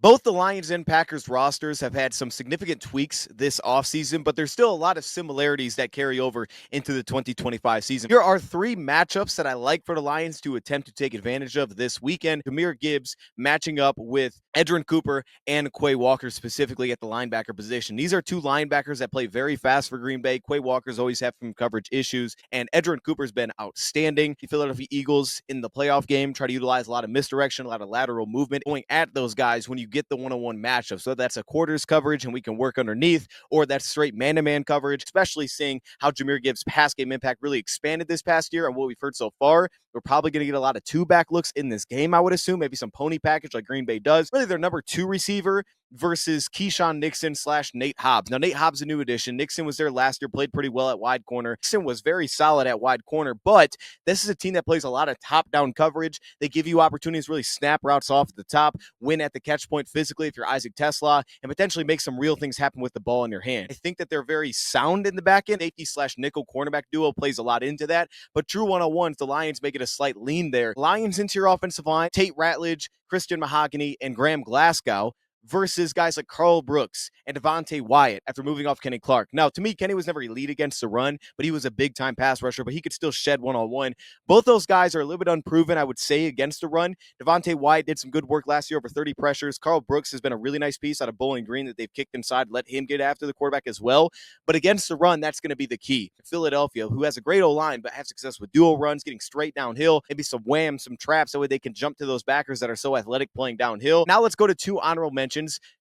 Both the Lions and Packers rosters have had some significant tweaks this offseason, but there's still a lot of similarities that carry over into the 2025 season. Here are three matchups that I like for the Lions to attempt to take advantage of this weekend. Jahmyr Gibbs matching up with Edgerrin Cooper and Quay Walker, specifically at the linebacker position. These are two linebackers that play very fast for Green Bay. Quay Walker's always had some coverage issues, and Edgerrin Cooper's been outstanding. The Philadelphia Eagles in the playoff game try to utilize a lot of misdirection, a lot of lateral movement going at those guys when you get the one-on-one matchup. So that's a quarters coverage and we can work underneath, or that's straight man-to-man coverage, especially seeing how Jahmyr Gibbs' pass game impact really expanded this past year and what we've heard so far. We're probably going to get a lot of two-back looks in this game, I would assume. Maybe some pony package like Green Bay does. Really, their number two receiver versus Keyshawn Nixon / Nate Hobbs. Now, Nate Hobbs, a new addition. Nixon was there last year, played pretty well at wide corner. Nixon was very solid at wide corner, but this is a team that plays a lot of top-down coverage. They give you opportunities to really snap routes off at the top, win at the catch point physically if you're Isaac Tesla, and potentially make some real things happen with the ball in your hand. I think that they're very sound in the back end. Safety / nickel cornerback duo plays a lot into that, but true one-on-ones, the Lions make it a slight lean there. Lions interior offensive line, Tate Ratledge, Christian Mahogany, and Graham Glasgow, versus guys like Carl Brooks and Devontae Wyatt after moving off Kenny Clark. Now, to me, Kenny was never elite against the run, but he was a big-time pass rusher, but he could still shed one-on-one. Both those guys are a little bit unproven, I would say, against the run. Devontae Wyatt did some good work last year, over 30 pressures. Carl Brooks has been a really nice piece out of Bowling Green that they've kicked inside, let him get after the quarterback as well. But against the run, that's going to be the key. Philadelphia, who has a great O-line, but have success with dual runs, getting straight downhill, maybe some whams, some traps, so they can jump to those backers that are so athletic playing downhill. Now let's go to two honorable mentions.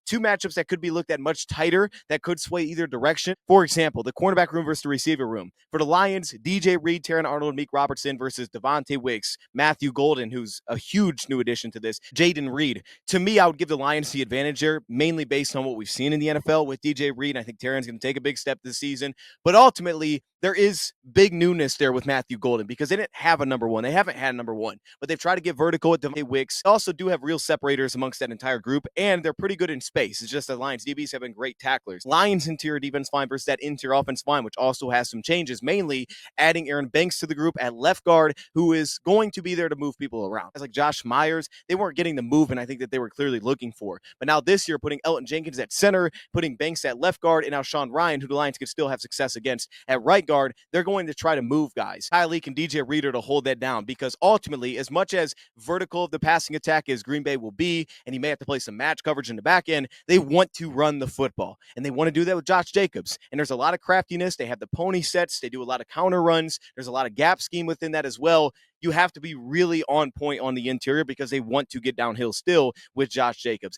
Two matchups that could be looked at much tighter, that could sway either direction. For example, the cornerback room versus the receiver room. For the Lions, DJ Reed, Taron Arnold, Meek Robertson versus Devontae Wicks, Matthew Golden, who's a huge new addition to this, Jaden Reed. To me, I would give the Lions the advantage there, mainly based on what we've seen in the NFL with DJ Reed. I think Taron's going to take a big step this season. But ultimately, there is big newness there with Matthew Golden because they didn't have a number one. They haven't had a number one, but they've tried to get vertical with Devontae Wicks. They also do have real separators amongst that entire group, and they're pretty good in space. It's just the Lions DBs have been great tacklers. Lions interior defense line versus that interior offense line, which also has some changes, mainly adding Aaron Banks to the group at left guard, who is going to be there to move people around. It's like Josh Myers, they weren't getting the movement I think that they were clearly looking for. But now this year, putting Elton Jenkins at center, putting Banks at left guard, and now Sean Ryan, who the Lions could still have success against at right guard, they're going to try to move guys. Tyleek and DJ Reader to hold that down because ultimately, as much as vertical of the passing attack as Green Bay will be, and he may have to play some match coverage in the back end, they want to run the football. And they want to do that with Josh Jacobs. And there's a lot of craftiness. They have the pony sets. They do a lot of counter runs. There's a lot of gap scheme within that as well. You have to be really on point on the interior because they want to get downhill still with Josh Jacobs.